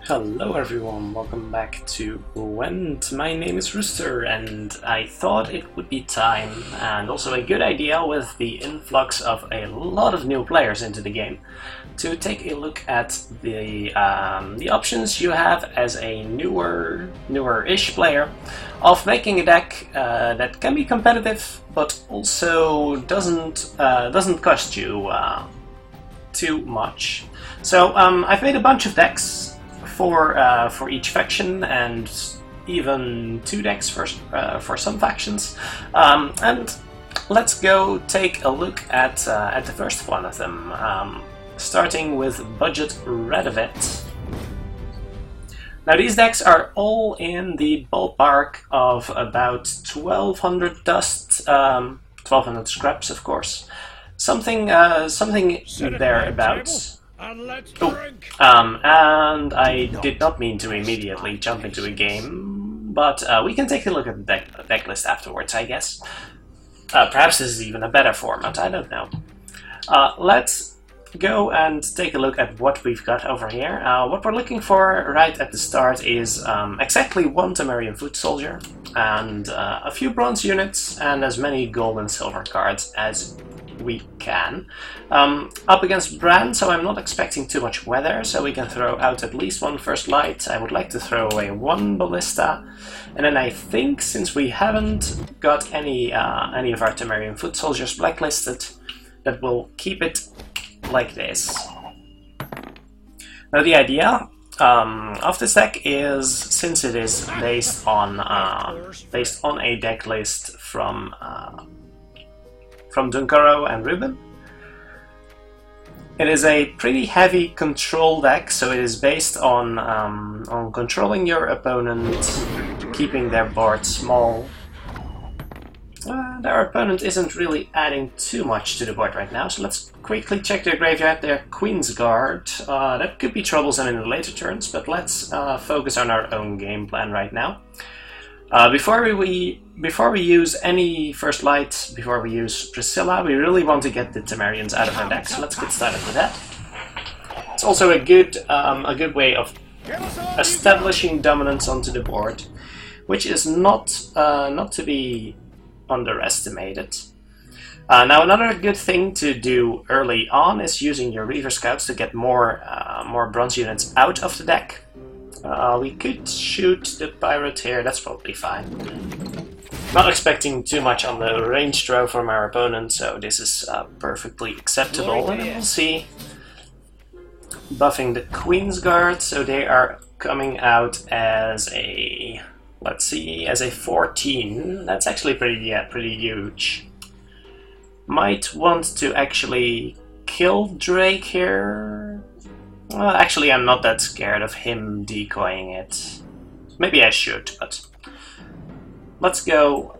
Hello everyone, welcome back to Gwent. My name is Rooster and I thought it would be time, and also a good idea with the influx of a lot of new players into the game, to take a look at the options you have as a newer-ish player of making a deck that can be competitive but also doesn't cost you too much. So I've made a bunch of decks for each faction, and even 2 decks for some factions. And let's go take a look at the first one of them, starting with Budget Radovid. Now these decks are all in the ballpark of about 1200 dust, 1200 scraps, of course, something thereabouts. And I did not mean to immediately jump into a game, but we can take a look at the deck list afterwards, I guess. Perhaps this is even a better format, I don't know. Let's go and take a look at what we've got over here. What we're looking for right at the start is exactly 1 Temerian foot soldier, and a few bronze units, and as many gold and silver cards as we can. Up against Bran, so I'm not expecting too much weather, so we can throw out at least 1 first light. I would like to throw away 1 ballista, and then I think, since we haven't got any of our Temerian foot soldiers blacklisted, that we'll keep it like this. Now the idea of this deck is, since it is based on a deck list from Dunkaro and Ruben, it is a pretty heavy control deck, so it is based on controlling your opponent, keeping their board small. Their opponent isn't really adding too much to the board right now, so let's quickly check their graveyard. Their Queensguard. That could be troublesome in the later turns, but let's focus on our own game plan right now. Before we use any first light, before we use Priscilla, we really want to get the Temerians out of our deck, so let's get started with that. It's also a good way of establishing dominance onto the board, which is not to be underestimated. Now another good thing to do early on is using your Reaver Scouts to get more bronze units out of the deck. We could shoot the Pirate here, that's probably fine. Not expecting too much on the range throw from our opponent, so this is perfectly acceptable. And then we'll see. Buffing the Queensguard, so they are coming out as a, let's see, as a 14. That's actually pretty huge. Might want to actually kill Drake here. Well, actually, I'm not that scared of him decoying it. Maybe I should, but let's go.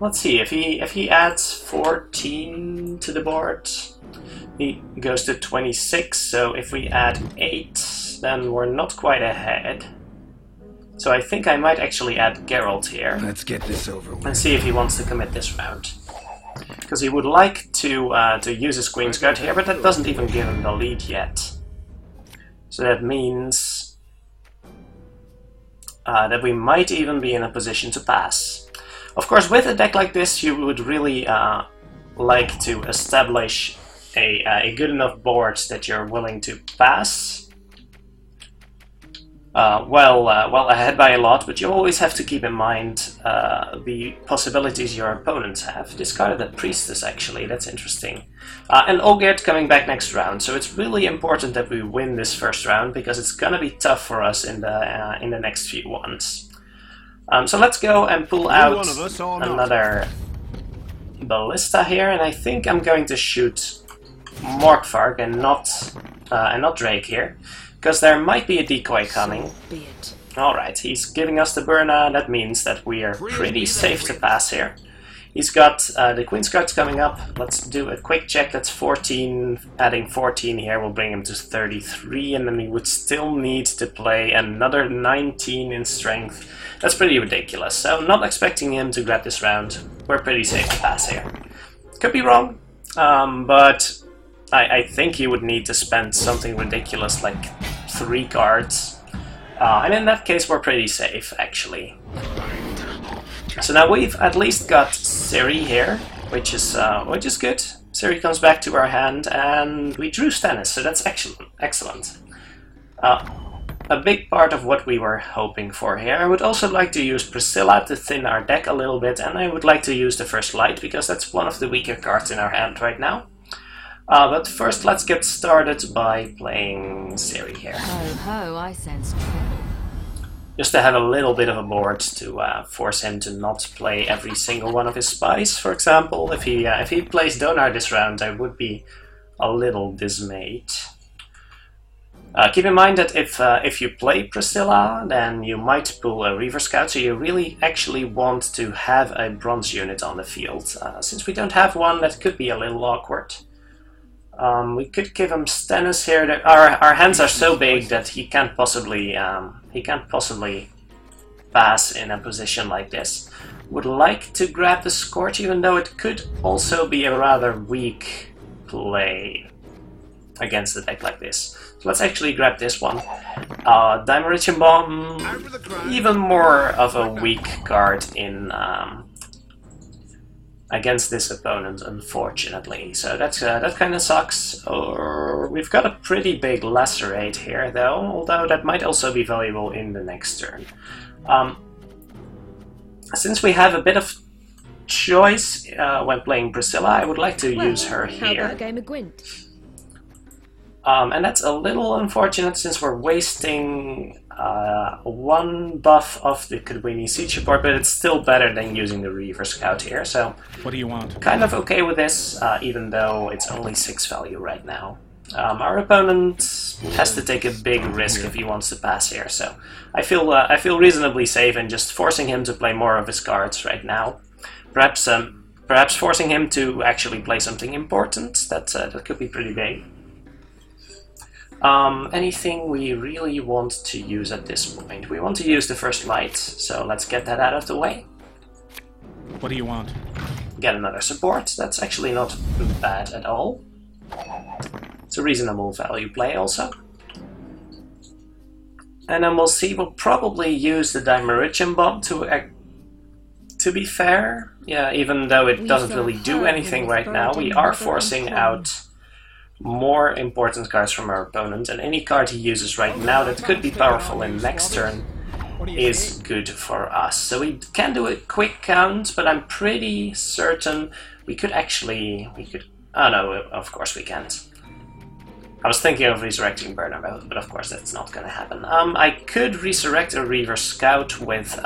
Let's see if he adds 14 to the board. He goes to 26. So if we add 8, then we're not quite ahead. So I think I might actually add Geralt here. Let's get this over with. And see if he wants to commit this round. Because he would like to use his Queensguard here, but that doesn't even give him the lead yet. So that means that we might even be in a position to pass. Of course, with a deck like this, you would really like to establish a good enough board that you're willing to pass. Well ahead by a lot, but you always have to keep in mind the possibilities your opponents have. Discarded a Priestess, actually, that's interesting. And Olgierd coming back next round, so it's really important that we win this first round, because it's gonna be tough for us in the next few ones. So let's go and pull out another Ballista here, and I think I'm going to shoot Morkvark and not Drake here. Because there might be a decoy coming. Alright, he's giving us the Burna. That means that we are pretty safe to pass here. He's got the Queensguards coming up. Let's do a quick check. That's 14. Adding 14 here will bring him to 33, and then we would still need to play another 19 in strength. That's pretty ridiculous. So I'm not expecting him to grab this round. We're pretty safe to pass here. Could be wrong, but I think you would need to spend something ridiculous like 3 cards. And in that case we're pretty safe, actually. So now we've at least got Ciri here, which is good. Ciri comes back to our hand, and we drew Stannis, so that's excellent. A big part of what we were hoping for here. I would also like to use Priscilla to thin our deck a little bit, and I would like to use the First Light, because that's one of the weaker cards in our hand right now. But first let's get started by playing Ciri here. Ho ho, I sense trouble. Just to have a little bit of a board to force him to not play every single one of his spies, for example. If he plays Donar this round, I would be a little dismayed. Keep in mind that if you play Priscilla, then you might pull a Reaver Scout, so you really actually want to have a bronze unit on the field. Since we don't have one, that could be a little awkward. We could give him Stannis here. Our hands are so big that he can't possibly pass in a position like this. Would like to grab the Scorch, even though it could also be a rather weak play against a deck like this. So let's actually grab this one. Dimeritium Bomb, even more of a weak card in against this opponent, unfortunately. So that kind of sucks. We've got a pretty big Lacerate here, though, although that might also be valuable in the next turn. Since we have a bit of choice when playing Priscilla, I would like to use her here. How about a game of Gwent? And that's a little unfortunate since we're wasting one buff of the Kadwini Siege support, but it's still better than using the Reaver Scout here, so... What do you want? Kind of okay with this, even though it's only 6 value right now. Our opponent has to take a big risk if he wants to pass here, so I feel reasonably safe in just forcing him to play more of his cards right now. Perhaps forcing him to actually play something important. That could be pretty big. Anything we really want to use at this point? We want to use the First Light, so let's get that out of the way. What do you want? Get another support. That's actually not bad at all. It's a reasonable value play also. And then we'll see, we'll probably use the Dimeritium Bomb to be fair. Yeah, even though it doesn't really do anything right now, we are forcing out more important cards from our opponent, and any card he uses right now that could be powerful in next turn is good for us. So we can do a quick count, but I'm pretty certain we could... Oh no, of course we can't. I was thinking of resurrecting Burner, but of course that's not gonna happen. I could resurrect a Reaver Scout with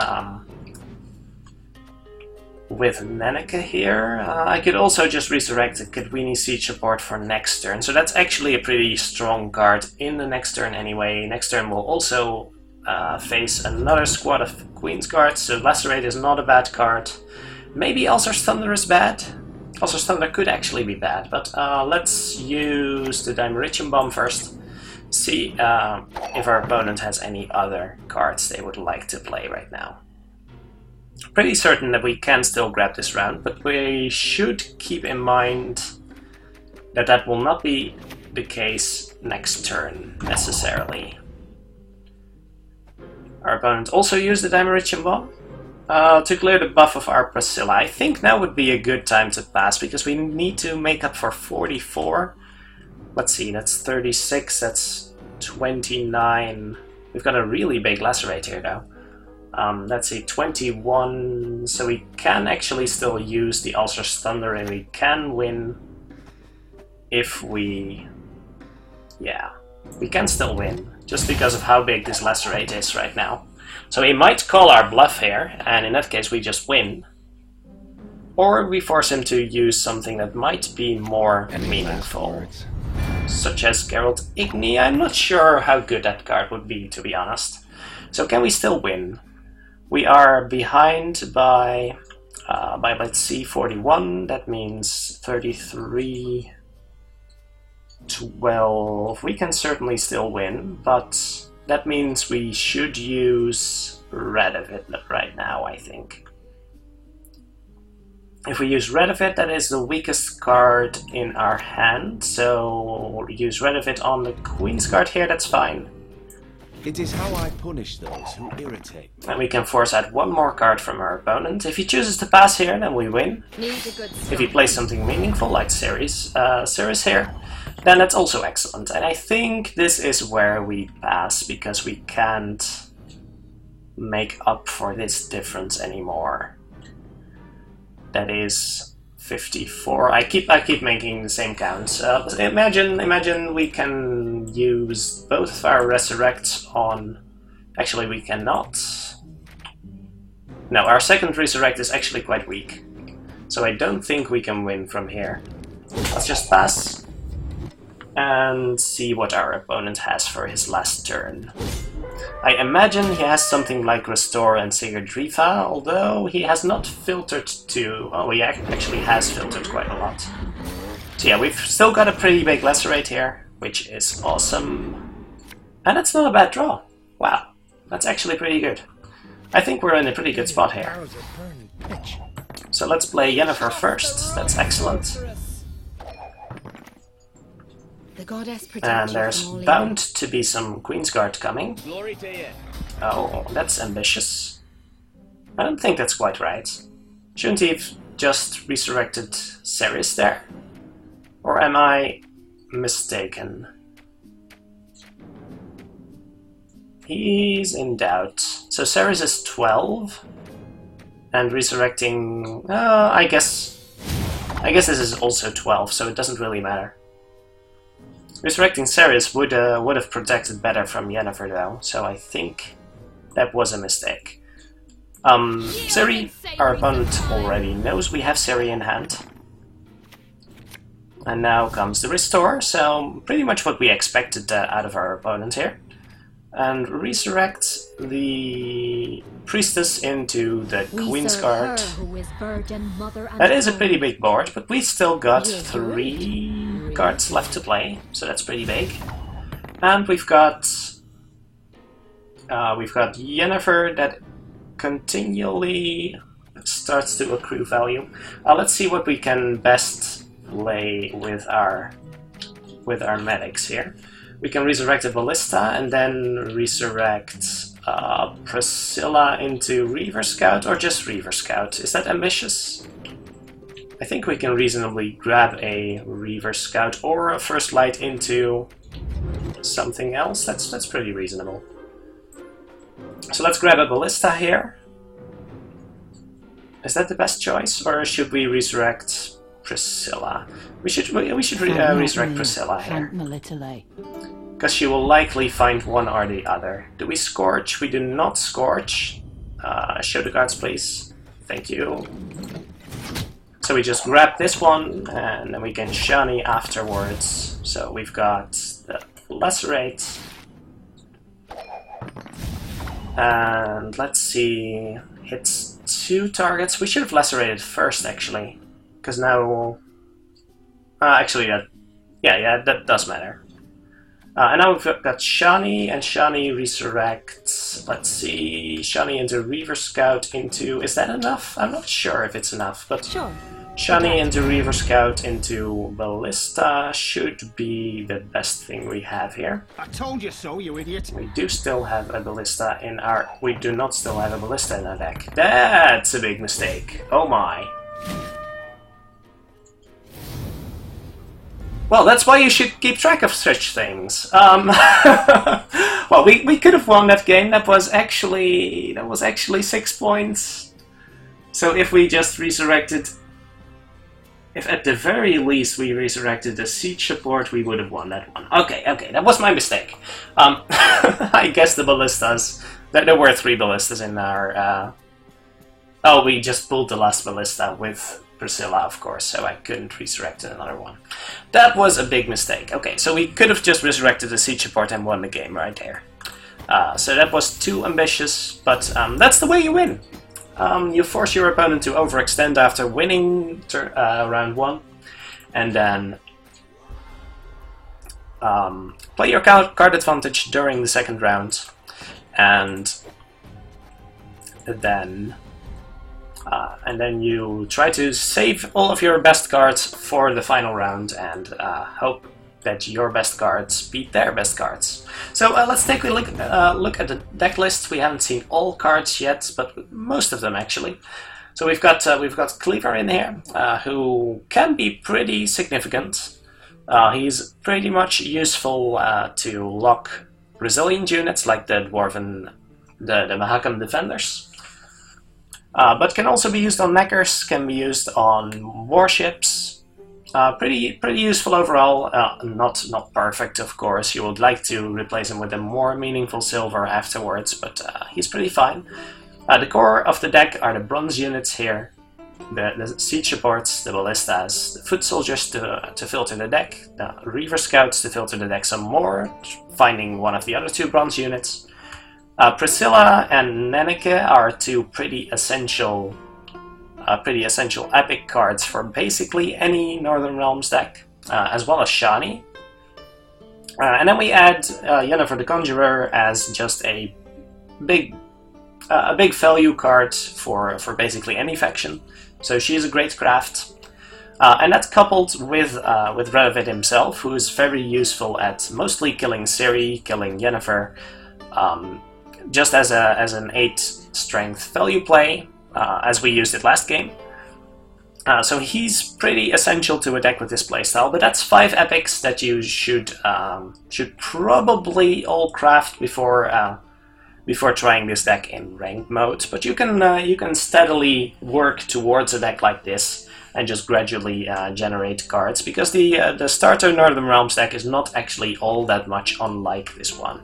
Nenneke here. I could also just resurrect the Kadwini Siege support for next turn, so that's actually a pretty strong card in the next turn anyway. Next turn we'll also face another squad of Queensguard, so Lacerate is not a bad card. Maybe Ulcer's Thunder is bad. Ulcer's Thunder could actually be bad, but let's use the Dimeritium Bomb first. See if our opponent has any other cards they would like to play right now. Pretty certain that we can still grab this round, but we should keep in mind that that will not be the case next turn, necessarily. Our opponent also used the Dimeritium Bomb to clear the buff of our Priscilla. I think now would be a good time to pass, because we need to make up for 44. Let's see, that's 36, that's 29. We've got a really big Lacerate here, though. Let's see, 21, so we can actually still use the Ulcer's Thunder, and we can win if we... Yeah, we can still win, just because of how big this Lacerate is right now. So he might call our bluff here, and in that case we just win. Or we force him to use something that might be more meaningful, such as Geralt Igni. I'm not sure how good that card would be, to be honest. So can we still win? We are behind by let's see, 41, that means 33, 12. We can certainly still win, but that means we should use Radovid right now, I think. If we use Radovid, that is the weakest card in our hand, so we'll use Radovid on the Queensguard here, that's fine. It is how I punish those who irritate. And we can force out one more card from our opponent. If he chooses to pass here, then we win. Need a good If he plays something meaningful, like Ceres here, then that's also excellent. And I think this is where we pass, because we can't make up for this difference anymore. That is 54. I keep making the same counts. Imagine we can use both of our resurrects on. Actually, we cannot. No, our second resurrect is actually quite weak, so I don't think we can win from here. Let's just pass and see what our opponent has for his last turn. I imagine he has something like Restore and Sigurdrifa, although he has not filtered to... Oh, he actually has filtered quite a lot. So yeah, we've still got a pretty big Lacerate here, which is awesome. And it's not a bad draw. Wow, that's actually pretty good. I think we're in a pretty good spot here. So let's play Yennefer first, that's excellent. The goddess And there's bound to be some Queensguard coming. Oh, that's ambitious. I don't think that's quite right. Shouldn't he have just resurrected Ceres there? Or am I mistaken? He's in doubt. So Ceres is 12. And resurrecting... I guess this is also 12, so it doesn't really matter. Resurrecting Ceres would have protected better from Yennefer though, so I think that was a mistake. Ciri, our opponent already knows we have Ciri in hand. And now comes the Restore, so pretty much what we expected out of our opponent here. And resurrect the Priestess into the Queensguard. That is a pretty big board, but we still got 3 cards left to play, so that's pretty big. And we've got Yennefer that continually starts to accrue value. Let's see what we can best play with our medics here. We can resurrect a Ballista and then resurrect Priscilla into Reaver Scout, or just Reaver Scout. Is that ambitious? I think we can reasonably grab a Reaver Scout or a First Light into something else. That's pretty reasonable. So let's grab a Ballista here. Is that the best choice, or should we resurrect Priscilla? We should resurrect Priscilla here, because she will likely find one or the other. Do we Scorch? We do not Scorch. Show the cards, please. Thank you. So we just grab this one, and then we can Shani afterwards. So we've got the Lacerate. And let's see, hits 2 targets. We should have Lacerated first, actually, because now... actually, that does matter. And now we've got Shani, and Shani resurrects, let's see, Shani into Reaver Scout into... Is that enough? I'm not sure if it's enough, but... Sure. Shani into Reaver Scout into Ballista should be the best thing we have here. I told you so, you idiot. We do still have a Ballista in our... We do not still have a Ballista in our deck. That's a big mistake. Oh my. Well, that's why you should keep track of such things. Well, we could have won that game. That was actually 6 points. So if we just resurrected... If at the very least we resurrected the siege support, we would have won that one. Okay, that was my mistake. I guess the ballistas... There were 3 ballistas in our... Oh, we just pulled the last ballista with Priscilla, of course, so I couldn't resurrect another one. That was a big mistake. Okay, so we could have just resurrected the siege support and won the game right there. So that was too ambitious, but that's the way you win. You force your opponent to overextend after winning round 1, and then play your card advantage during the second round, and then you try to save all of your best cards for the final round and hope that your best cards beat their best cards. So let's take a look at the deck list. We haven't seen all cards yet, but most of them actually. So we've got Cleaver in here, who can be pretty significant. He's pretty much useful to lock resilient units like the Dwarven, the Mahakam Defenders. But can also be used on mechers, can be used on warships. Pretty useful overall. Not perfect, of course. You would like to replace him with a more meaningful silver afterwards, but he's pretty fine. The core of the deck are the bronze units here, the siege supports, the ballistas, the foot soldiers to filter the deck, the reaver scouts to filter the deck some more, finding one of the other two bronze units. Priscilla and Nenneke are two pretty essential epic cards for basically any Northern Realms deck, as well as Shani. And then we add Yennefer the Conjurer as just a big value card for basically any faction. So she's a great craft. And that's coupled with Radovid himself, who is very useful at mostly killing Ciri, killing Yennefer, just as an 8 strength value play, as we used it last game. So he's pretty essential to a deck with this playstyle, but that's 5 epics that you should probably all craft before trying this deck in ranked mode. But you can steadily work towards a deck like this and just gradually generate cards, because the starter Northern Realms deck is not actually all that much unlike this one.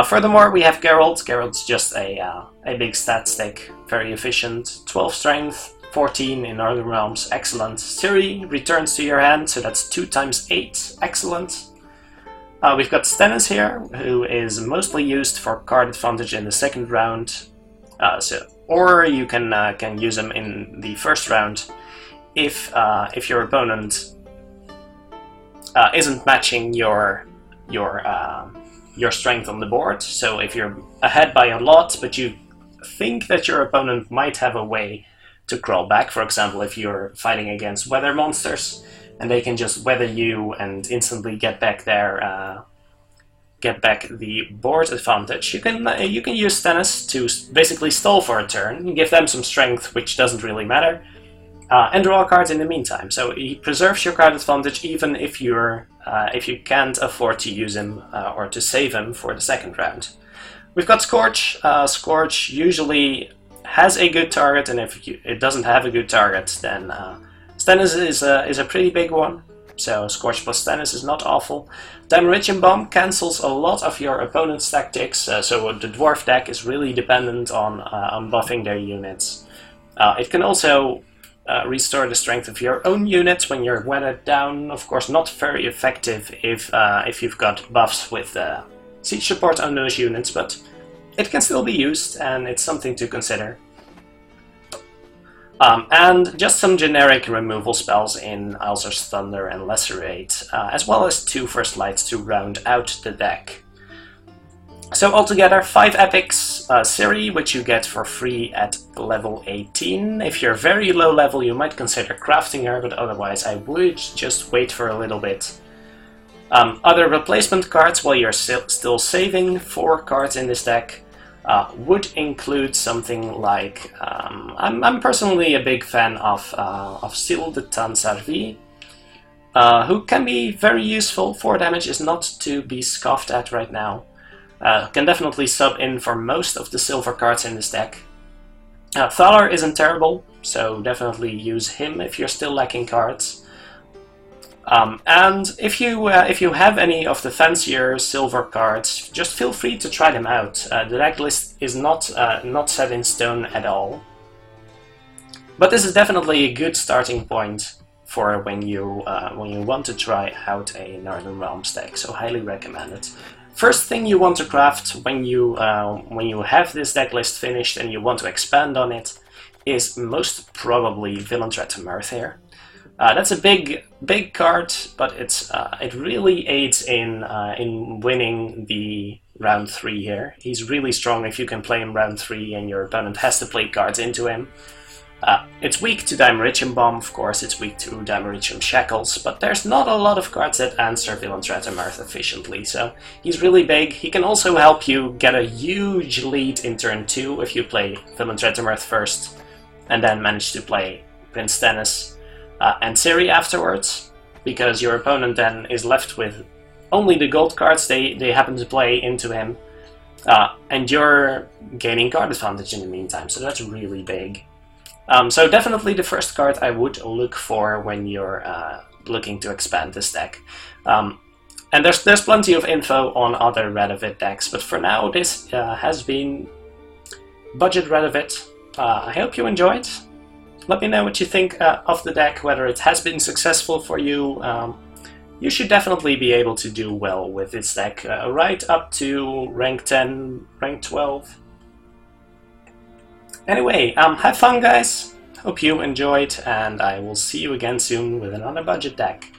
Furthermore, we have Geralt. Geralt's just a big stat stick, very efficient, 12 strength, 14 in Northern Realms, excellent. Ciri returns to your hand, so that's 2 times 8, excellent. We've got Stennis here, who is mostly used for card advantage in the second round, or you can use him in the first round if your opponent isn't matching your strength on the board. So if you're ahead by a lot, but you think that your opponent might have a way to crawl back, for example, if you're fighting against weather monsters, and they can just weather you and instantly get back the board advantage, you can use Stennis to basically stall for a turn, give them some strength, which doesn't really matter, and draw a card in the meantime. So he preserves your card advantage even if you can't afford to use him or to save him for the second round. We've got Scorch. Scorch usually has a good target, and if it doesn't have a good target, then Stennis is a pretty big one. So Scorch plus Stennis is not awful. Dimeritium Bomb cancels a lot of your opponent's tactics, so the Dwarf deck is really dependent on buffing their units. It can also restore the strength of your own units when you're weathered down. Of course, not very effective if you've got buffs with siege support on those units, but it can still be used, and it's something to consider. And just some generic removal spells in Alzur's Thunder and Lacerate, as well as 2 First Lights to round out the deck. So altogether, 5 epics, Ciri, which you get for free at level 18. If you're very low level, you might consider crafting her, but otherwise I would just wait for a little bit. Other replacement cards, while you're still saving 4 cards in this deck, would include something like, I'm personally a big fan of Sil de Tansarvi, who can be very useful. 4 damage is not to be scoffed at right now. Can definitely sub in for most of the silver cards in this deck. Thaler isn't terrible, so definitely use him if you're still lacking cards. And if you have any of the fancier silver cards, just feel free to try them out. The deck list is not set in stone at all. But this is definitely a good starting point for when you want to try out a Northern Realms deck, so highly recommend it. First thing you want to craft when you have this deck list finished and you want to expand on it is most probably Villain Threat to Mirth here. That's a big card, but it really aids in winning the round 3 here. He's really strong if you can play him round 3 and your opponent has to play cards into him. It's weak to Dimeritium Bomb, of course, it's weak to Dimeritium Shackles, but there's not a lot of cards that answer Philanthropum Earth efficiently, so he's really big. He can also help you get a huge lead in turn 2 if you play Philanthropum Earth first, and then manage to play Prince Tennis and Ciri afterwards, because your opponent then is left with only the gold cards they happen to play into him, and you're gaining card advantage in the meantime, so that's really big. So definitely the first card I would look for when you're looking to expand this deck. And there's plenty of info on other Radovid decks, but for now this has been Budget Radovid. I hope you enjoyed. Let me know what you think of the deck, whether it has been successful for you. You should definitely be able to do well with this deck, right up to rank 10, rank 12. Anyway, have fun guys, hope you enjoyed, and I will see you again soon with another budget deck.